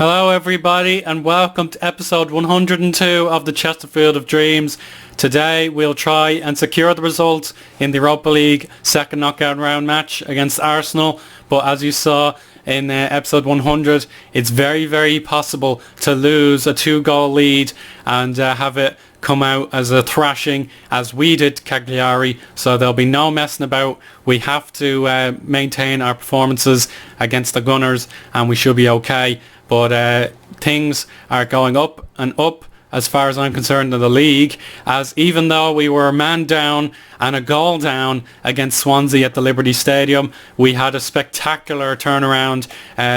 Hello everybody and welcome to episode 102 of the Chesterfield of Dreams. Today we'll try and secure the result in the Europa League second knockout round match against Arsenal, but as you saw in episode 100, it's very possible to lose a 2-goal lead and have it come out as a thrashing as we did Cagliari, so there'll be no messing about. We have to maintain our performances against the Gunners and we should be okay. But things are going up and up as far as I'm concerned in the league, as even though we were a man down and a goal down against Swansea at the Liberty Stadium, we had a spectacular turnaround.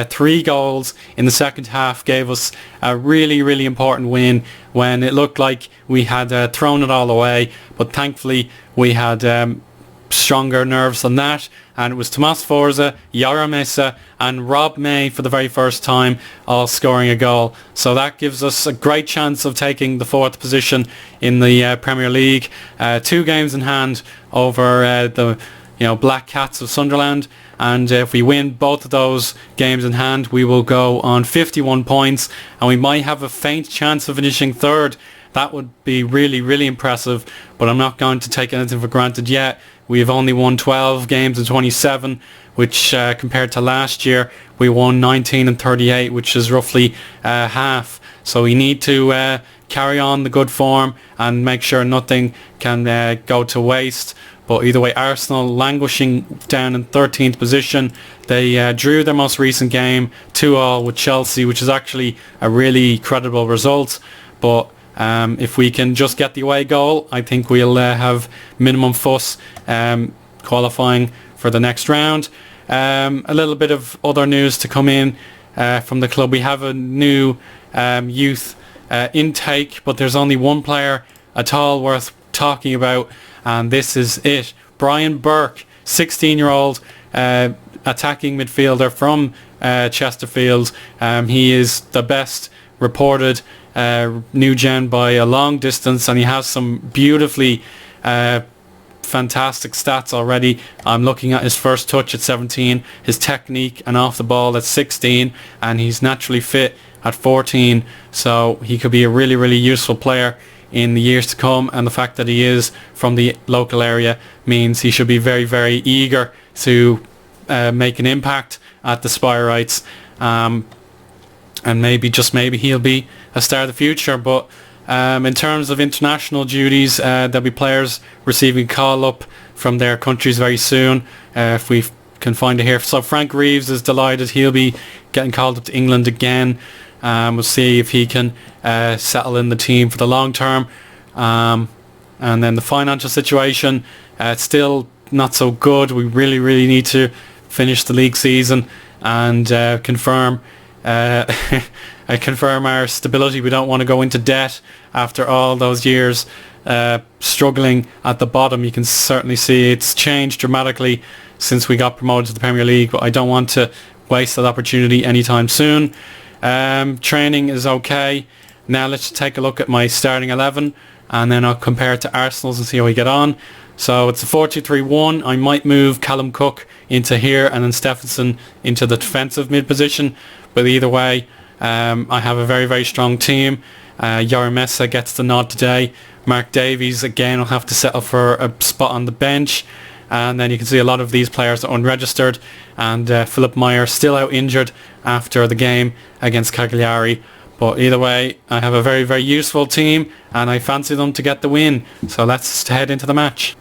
3 goals in the second half gave us a really important win when it looked like we had thrown it all away, but thankfully we had stronger nerves than that, and it was Tomas Forza, Yara Mesa and Rob May for the very first time all scoring a goal. So that gives us a great chance of taking the 4th position in the Premier League. 2 games in hand over the Black Cats of Sunderland, and if we win both of those games in hand we will go on 51 points and we might have a faint chance of finishing 3rd. That would be really impressive, but I'm not going to take anything for granted yet. We've only won 12 games in 27, which compared to last year, we won 19 and 38, which is roughly half. So we need to carry on the good form and make sure nothing can go to waste. But either way, Arsenal languishing down in 13th position. They drew their most recent game 2-2 with Chelsea, which is actually a really credible result. But if we can just get the away goal, I think we'll have minimum fuss qualifying for the next round. A little bit of other news to come in from the club. We have a new youth intake, but there's only one player at all worth talking about, and this is it. Brian Burke, 16-year-old attacking midfielder from Chesterfield. He is the best reported new gen by a long distance, and he has some beautifully fantastic stats already. I'm looking at his first touch at 17, his technique and off the ball at 16, and he's naturally fit at 14, so he could be a really useful player in the years to come, and the fact that he is from the local area means he should be very eager to make an impact at the Spireites. And maybe, just maybe, he'll be a star of the future. But in terms of international duties, there'll be players receiving call-up from their countries very soon, if we can find it here. So Frank Reeves is delighted. He'll be getting called up to England again. We'll see if he can settle in the team for the long term. And then the financial situation, it's still not so good. We really need to finish the league season and confirm our stability. We don't want to go into debt after all those years struggling at the bottom. You can certainly see it's changed dramatically since we got promoted to the Premier League, but I don't want to waste that opportunity anytime soon. Training is okay. Now let's take a look at my starting 11 and then I'll compare it to Arsenal's and see how we get on. So it's a 4-2-3-1. I might move Callum Cook into here and then Stephenson into the defensive mid position. But either way, I have a very strong team. Yara Mesa gets the nod today. Mark Davies, again, will have to settle for a spot on the bench. And then you can see a lot of these players are unregistered. And Philip Meyer still out injured after the game against Cagliari. But either way, I have a very useful team and I fancy them to get the win. So let's head into the match.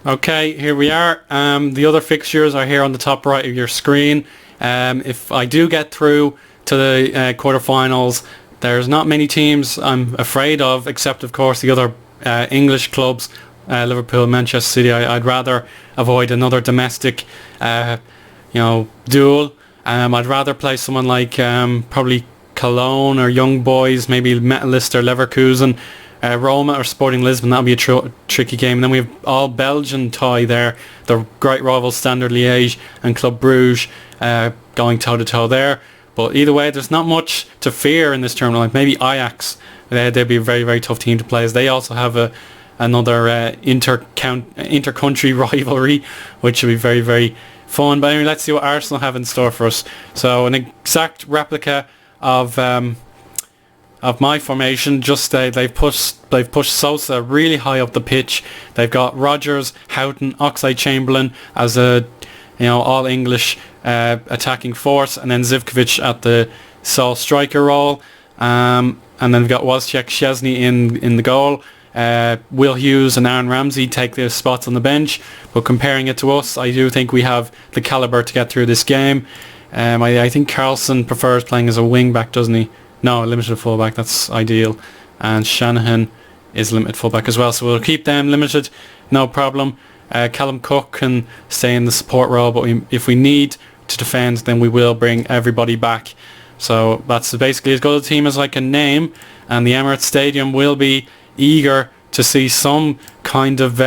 Okay, here we are. The other fixtures are here on the top right of your screen. If I do get through to the quarterfinals, there's not many teams I'm afraid of, except of course the other English clubs, Liverpool, Manchester City. I'd rather avoid another domestic duel. I'd rather play someone like probably Cologne or Young Boys, maybe Metalist or Leverkusen. Roma or Sporting Lisbon, that'll be a tricky game. And then we have all Belgian tie there, the great rivals Standard Liège and Club Brugge going toe-to-toe there. But either way, there's not much to fear in this tournament. Like maybe Ajax, they'd be a very tough team to play, as they also have another inter-country rivalry, which will be very fun. But anyway, let's see what Arsenal have in store for us. So an exact replica of my formation. Just they've pushed Sosa really high up the pitch. They've got Rodgers, Houghton, Oxlade-Chamberlain as a all English attacking force, and then Zivkovic at the sole striker role. And then we've got Wozciak, Szczesny in the goal. Will Hughes and Aaron Ramsey take their spots on the bench, but comparing it to us, I do think we have the calibre to get through this game. I think Carlson prefers playing as a wing back, doesn't he? No, a limited fullback, that's ideal. And Shanahan is limited fullback as well, so we'll keep them limited, no problem. Callum Cook can stay in the support role, but if we need to defend, then we will bring everybody back. So that's basically as good a team as I can name, and the Emirates Stadium will be eager to see some kind of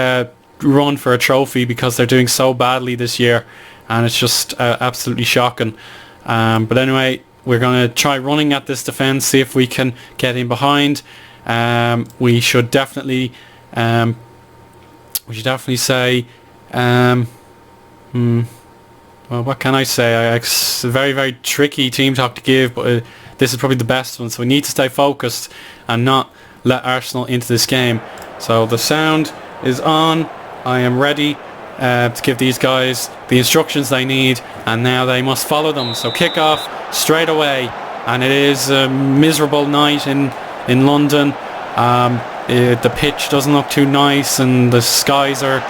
run for a trophy, because they're doing so badly this year, and it's just absolutely shocking. But anyway, we're going to try running at this defence, see if we can get in behind. We should definitely say, well, what can I say? It's a very, very tricky team talk to give, but this is probably the best one, so we need to stay focused and not let Arsenal into this game. So the sound is on. I am ready to give these guys the instructions they need, and now they must follow them. So kick off straight away, and it is a miserable night in London. The pitch doesn't look too nice, and the skies are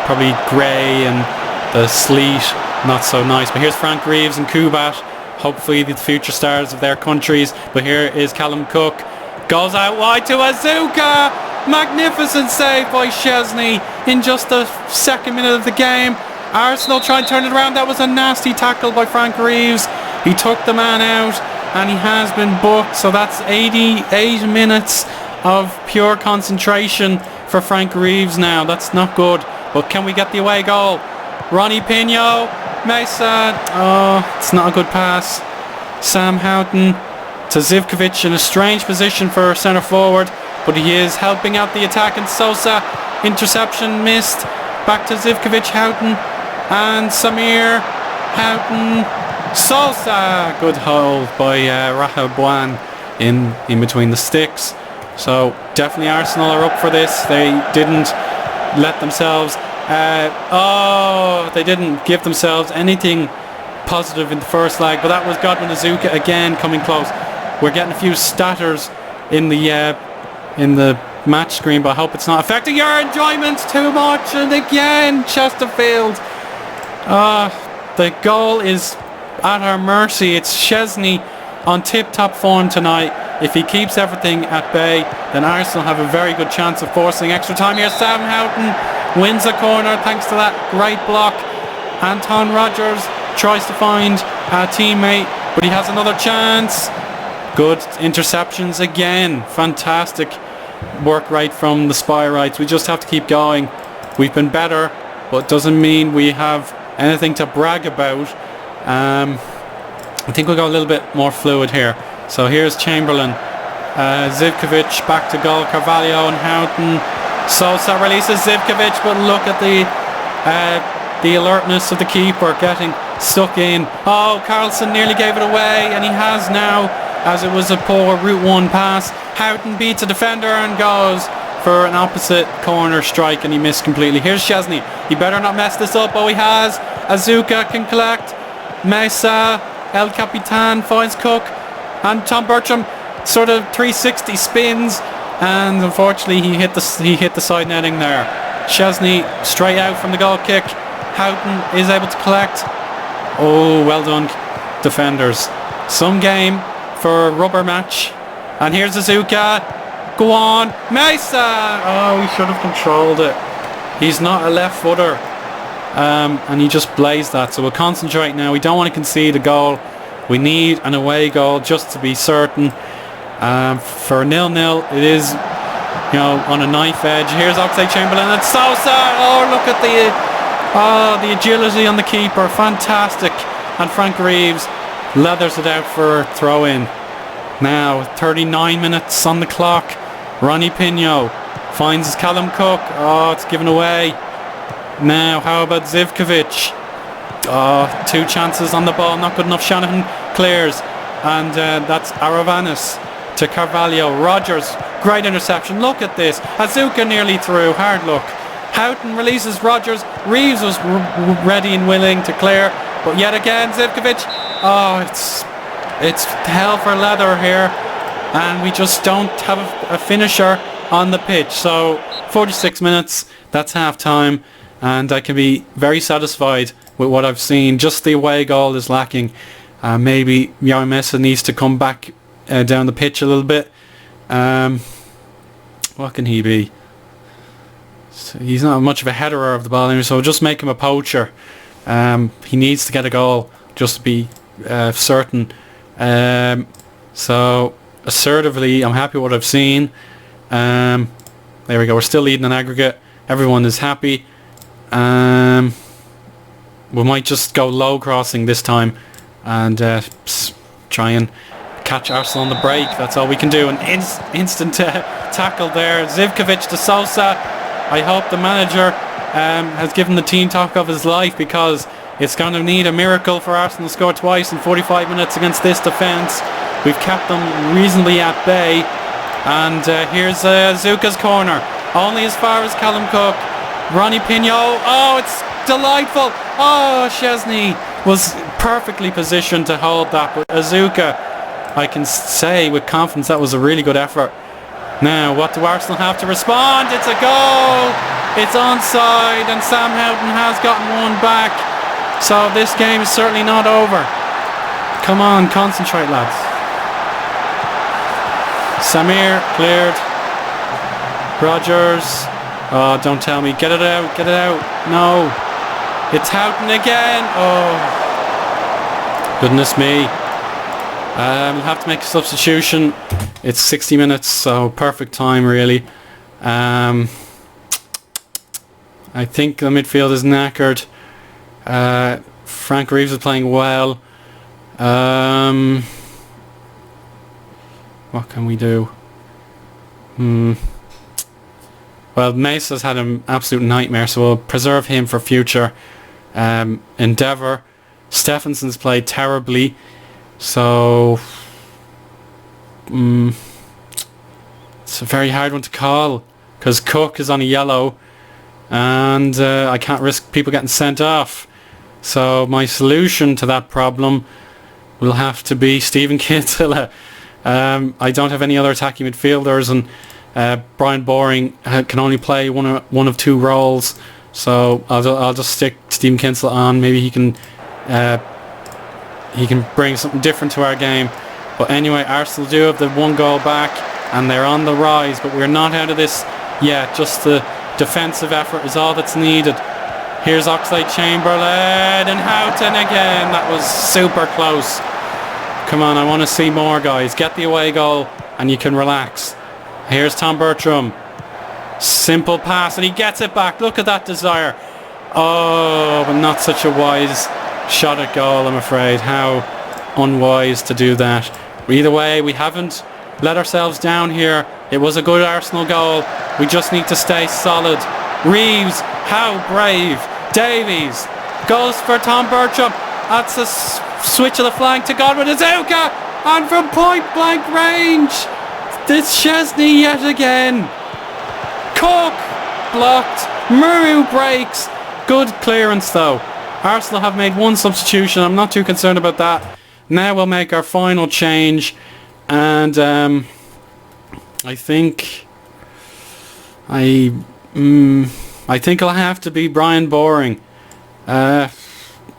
probably grey, and the sleet not so nice. But here's Frank Reeves and Kubat, hopefully the future stars of their countries. But here is Callum Cook, goes out wide to Azuka. Magnificent save by Szczesny in just the second minute of the game. Arsenal try and turn it around. That was a nasty tackle by Frank Reeves. He took the man out, and he has been booked. So that's 88 minutes of pure concentration for Frank Reeves now. That's not good. But can we get the away goal? Ronnie Pinho, Mesa. Oh, it's not a good pass. Sam Houghton to Zivkovic in a strange position for centre forward, but he is helping out the attack, and Sosa, interception missed. Back to Zivkovic, Houghton, and Samir, Houghton, Sosa. Good hold by Rahel Buan in between the sticks. So definitely Arsenal are up for this. They didn't let themselves they didn't give themselves anything positive in the first leg, but that was Godwin Azuka again coming close. We're getting a few stutters in the match screen, but I hope it's not affecting your enjoyment too much. And again, Chesterfield. The goal is at our mercy. It's Szczesny on tip-top form tonight. If he keeps everything at bay, then Arsenal have a very good chance of forcing extra time here. Sam Houghton wins a corner thanks to that great block. Anton Rodgers tries to find a teammate, but he has another chance. Good interceptions again. Fantastic work rate from the Spireites. We just have to keep going. We've been better, but doesn't mean we have anything to brag about. I think we'll go a little bit more fluid here. So here's Chamberlain, Zivkovic back to goal, Carvalho and Houghton. Sosa releases Zivkovic, but look at the alertness of the keeper getting stuck in. Oh, Carlson nearly gave it away, and he has now, as it was a poor route one pass. Houghton beats a defender and goes for an opposite corner strike, and he missed completely. Here's Szczesny. He better not mess this up. Oh, he has. Azuka can collect. Mesa, El Capitan finds Cook, and Tom Bertram sort of 360 spins, and unfortunately he hit the side netting there. Szczesny straight out from the goal kick. Houghton is able to collect. Oh, well done, defenders. Some game for a rubber match. And here's Azuka. Go on, Mesa. Oh, we should have controlled it. He's not a left footer, and he just blazed that. So we'll concentrate now. We don't want to concede a goal. We need an away goal just to be certain. For 0-0, it is, on a knife edge. Here's Oxlade-Chamberlain and Sosa. Oh, look at the agility on the keeper. Fantastic. And Frank Reeves leathers it out for a throw-in. Now, 39 minutes on the clock. Ronnie Pinho finds Callum Cook. Oh, it's given away. Now, how about Zivkovic? Oh, 2 chances on the ball, not good enough. Shanahan clears. And that's Aravanis to Carvalho. Rogers, great interception. Look at this. Azuka nearly through. Hard luck. Houghton releases Rogers. Reeves was ready and willing to clear. But yet again, Zivkovic. Oh, it's hell for leather here. And we just don't have a finisher on the pitch. So 46 minutes. That's half time. And I can be very satisfied with what I've seen. Just the away goal is lacking. Maybe Young Mesa needs to come back down the pitch a little bit. What can he be? So he's not much of a headerer of the ball anyway, so just make him a poacher. He needs to get a goal just to be certain. So assertively, I'm happy with what I've seen. There we go. We're still leading an aggregate. Everyone is happy. We might just go low crossing this time and try and catch Arsenal on the break. That's all we can do. An instant tackle there. Zivkovic to Sosa. I hope the manager has given the team talk of his life, because it's going to need a miracle for Arsenal to score twice in 45 minutes against this defence. We've kept them reasonably at bay. And here's Zuka's corner. Only as far as Callum Cook. Ronnie Pignot. Oh, it's delightful. Oh, Szczesny was perfectly positioned to hold that. But Azuka, I can say with confidence that was a really good effort. Now, what do Arsenal have to respond? It's a goal. It's onside, and Sam Houghton has gotten one back. So this game is certainly not over. Come on, concentrate, lads. Samir cleared. Rogers. Oh, don't tell me. Get it out. Get it out. No. It's Houghton again. Oh. Goodness me. We'll have to make a substitution. It's 60 minutes, so perfect time, really. I think the midfield is knackered. Frank Reeves is playing well. What can we do? Well, Mesa's had an absolute nightmare, so we'll preserve him for future endeavour. Stephenson's played terribly, so it's a very hard one to call, because Cook is on a yellow, and I can't risk people getting sent off. So my solution to that problem will have to be Stephen Kinsella. I don't have any other attacking midfielders, and Brian Boring can only play one of two roles, so I'll just stick Stephen Kinsella on. Maybe he can bring something different to our game. But anyway, Arsenal do have the one goal back, and they're on the rise, but we're not out of this yet. Just the defensive effort is all that's needed. Here's Oxlade-Chamberlain and Houghton again. That was super close. Come on, I want to see more, guys. Get the away goal and you can relax. Here's Tom Bertram. Simple pass and he gets it back. Look at that desire. Oh, but not such a wise shot at goal, I'm afraid. How unwise to do that. Either way, we haven't let ourselves down here. It was a good Arsenal goal. We just need to stay solid. Reeves, how brave. Davies goes for Tom Bertram. That's a switch of the flank to Godwin. Azuka, and from point blank range, it's Szczesny yet again. Cook blocked. Muru breaks. Good clearance though. Arsenal have made one substitution. I'm not too concerned about that. Now we'll make our final change, and I think it'll have to be Brian Boring, or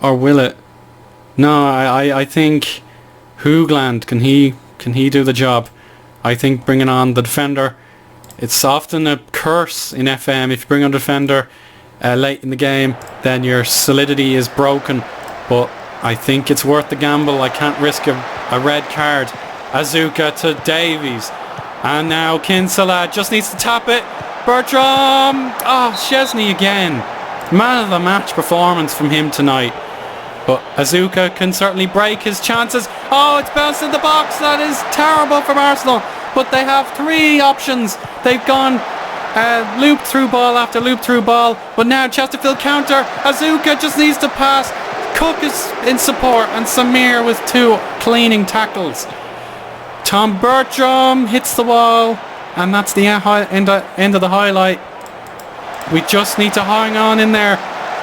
will it? No, I think Hoogland, can he do the job? I think bringing on the defender, it's often a curse in FM. If you bring on a defender late in the game, then your solidity is broken. But I think it's worth the gamble. I can't risk a red card. Azuka to Davies, and now Kinsella just needs to tap it. Bertram! Oh, Szczesny again. Man of the match performance from him tonight. But Azuka can certainly break his chances. Oh, it's bounced in the box. That is terrible from Arsenal. But they have three options. They've gone loop through ball after loop through ball. But now Chesterfield counter. Azuka just needs to pass. Cook is in support and Samir with 2 cleaning tackles. Tom Bertram hits the wall, and that's the end of the highlight. We just need to hang on in there.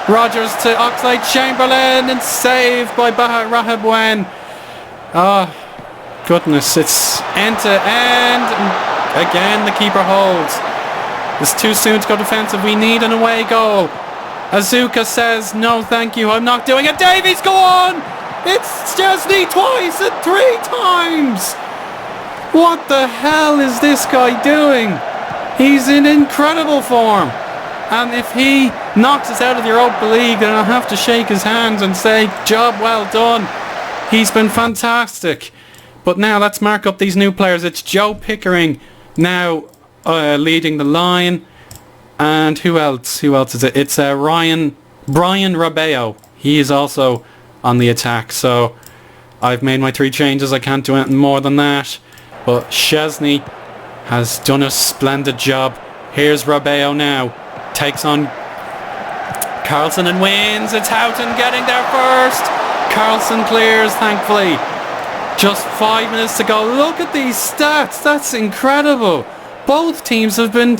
Rogers to Oxlade-Chamberlain and saved by Rahab Wen. Oh, goodness, it's end to end. Again, the keeper holds. It's too soon to go defensive. We need an away goal. Azuka says, no thank you, I'm not doing it. Davies, go on! It's Chesney twice and 3 times! What the hell is this guy doing? He's in incredible form. And if he knocks us out of the Europa League, then I'll have to shake his hand and say, job well done. He's been fantastic. But now let's mark up these new players. It's Joe Pickering now leading the line. And who else? Who else is it? It's Brian Rabeo. He is also on the attack. So I've made my 3 changes. I can't do anything more than that. But Chesney has done a splendid job. Here's Rabeo now. Takes on Carlson and wins. It's Houghton getting there first. Carlson clears, thankfully. Just 5 minutes to go. Look at these stats. That's incredible. Both teams have been...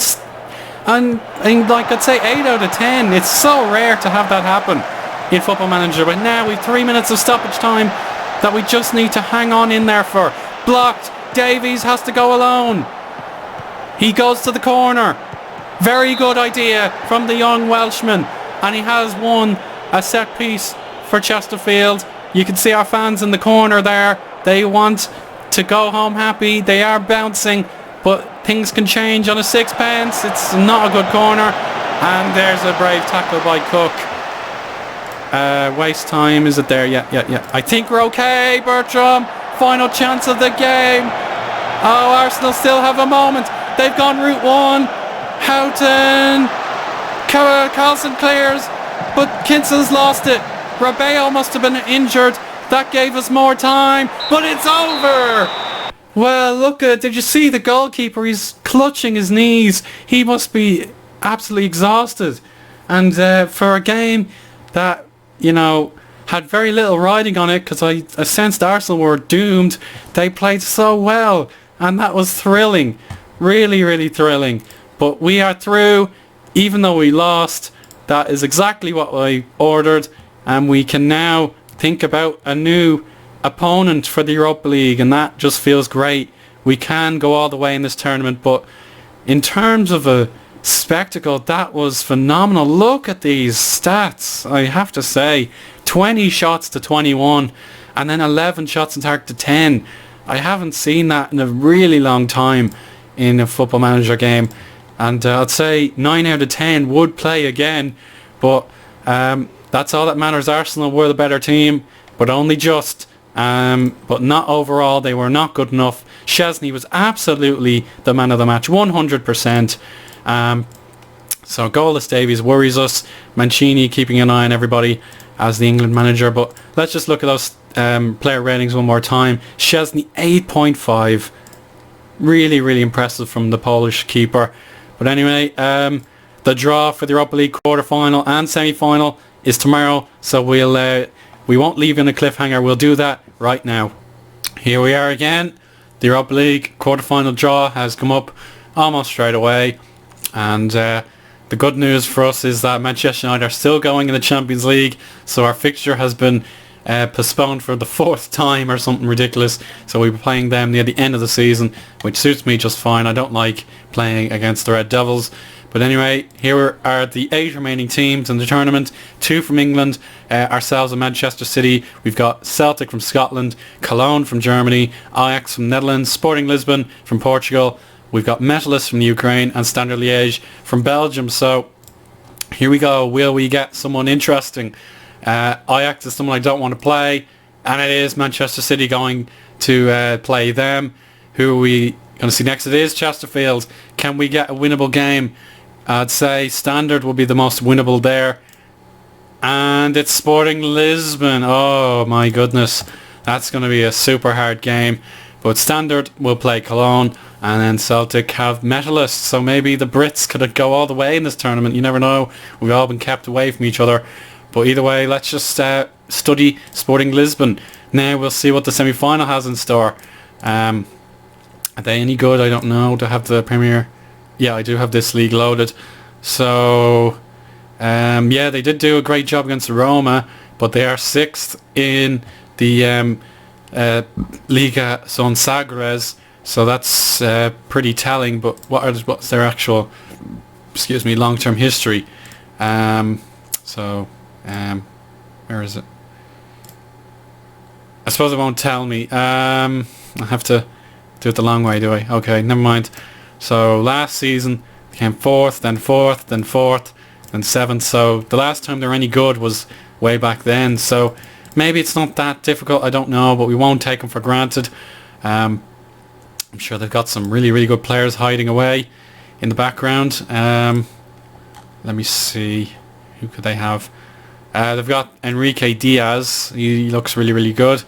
And like I'd say 8 out of 10. It's so rare to have that happen in Football Manager. But now we've 3 minutes of stoppage time that we just need to hang on in there for. Blocked. Davies has to go alone. He goes to the corner. Very good idea from the young Welshman. And he has won a set piece for Chesterfield. You can see our fans in the corner there. They want to go home happy. They are bouncing. But things can change on a sixpence. It's not a good corner. And there's a brave tackle by Cook. Waste time. Is it there? Yeah. I think we're okay, Bertram. Final chance of the game. Oh, Arsenal still have a moment. They've gone route 1. Houghton. Carlson clears. But Kinson's lost it. Rabeo must have been injured. That gave us more time. But it's over. Well, look at, did you see the goalkeeper? He's clutching his knees. He must be absolutely exhausted. And for a game that, you know, had very little riding on it, because I sensed Arsenal were doomed, they played so well. And that was thrilling. Really, really thrilling. But we are through, even though we lost. That is exactly what I ordered. And we can now think about a new opponent for the Europa League, and that just feels great. We can go all the way in this tournament, but in terms of a spectacle, that was phenomenal. Look at these stats, I have to say. 20 shots to 21, and then 11 shots on target to 10. I haven't seen that in a really long time in a Football Manager game, and I'd say 9 out of 10 would play again, but that's all that matters. Arsenal were the better team, but only just. But not overall. They were not good enough. Chesney was absolutely the man of the match, 100%. So goalless Davies worries us. Mancini keeping an eye on everybody as the England manager. But let's just look at those player ratings one more time. Chesney 8.5. Really, really impressive from the Polish keeper. But anyway, the draw for the Europa League quarter-final and semi-final is tomorrow. So we won't leave in a cliffhanger. We'll do that right now. Here we are again. The Europa League quarter-final draw has come up almost straight away. And the good news for us is that Manchester United are still going in the Champions League. So our fixture has been postponed for the 4th time or something ridiculous. So we'll be playing them near the end of the season, which suits me just fine. I don't like playing against the Red Devils. But anyway, here are the 8 remaining teams in the tournament. 2 from England, ourselves and Manchester City. We've got Celtic from Scotland, Cologne from Germany, Ajax from Netherlands, Sporting Lisbon from Portugal. We've got Metalist from the Ukraine and Standard Liège from Belgium. So here we go. Will we get someone interesting? Ajax is someone I don't want to play. And it is Manchester City going to play them. Who are we going to see next? It is Chesterfield. Can we get a winnable game? I'd say Standard will be the most winnable there. And it's Sporting Lisbon. Oh my goodness. That's going to be a super hard game. But Standard will play Cologne. And then Celtic have Metalist. So maybe the Brits could go all the way in this tournament. You never know. We've all been kept away from each other. But either way, let's just study Sporting Lisbon. Now we'll see what the semi-final has in store. Are they any good? I don't know. Do I have the Premier? Yeah, I do have this league loaded. So, yeah, they did do a great job against Roma, but they are 6th in the Liga Son Sagres, so that's pretty telling. But what's their actual, long-term history? Where is it? I suppose it won't tell me. I have to do it the long way, do I? Okay, never mind. So last season they came 4th, then 4th, then 4th, then 7th. So the last time they were any good was way back then. So maybe it's not that difficult. I don't know, but we won't take them for granted. I'm sure they've got some really, really good players hiding away in the background. Let me see. Who could they have? They've got Enrique Diaz. He looks really, really good.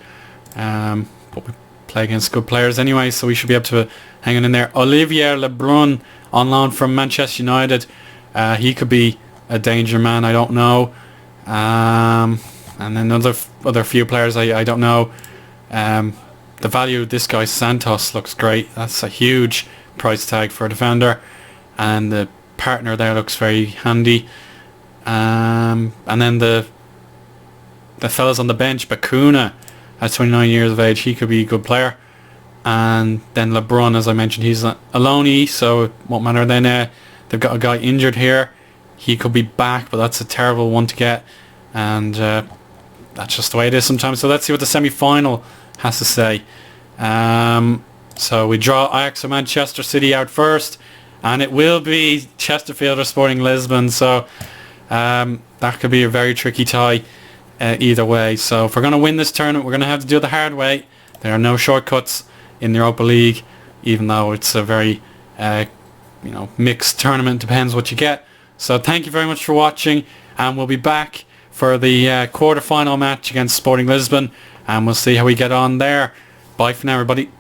But we play against good players anyway, so we should be able to hang on in there. Olivier Lebrun on loan from Manchester United. He could be a danger man. I don't know. And then other few players I don't know. The value of this guy Santos looks great. That's a huge price tag for a defender, and the partner there looks very handy. And then the fellas on the bench, Bakuna at 29 years of age, he could be a good player. And then LeBron, as I mentioned, he's a loanee, so it won't matter. Then they've got a guy injured here. He could be back, but that's a terrible one to get, and that's just the way it is sometimes. So let's see what the semi-final has to say. So we draw Ajax or Manchester City out first, and it will be Chesterfield or Sporting Lisbon. So that could be a very tricky tie either way. So if we're going to win this tournament, we're going to have to do it the hard way. There are no shortcuts in the Europa League, even though it's a very mixed tournament. Depends what you get. So thank you very much for watching, and we'll be back for the quarter-final match against Sporting Lisbon, and we'll see how we get on there. Bye for now, everybody.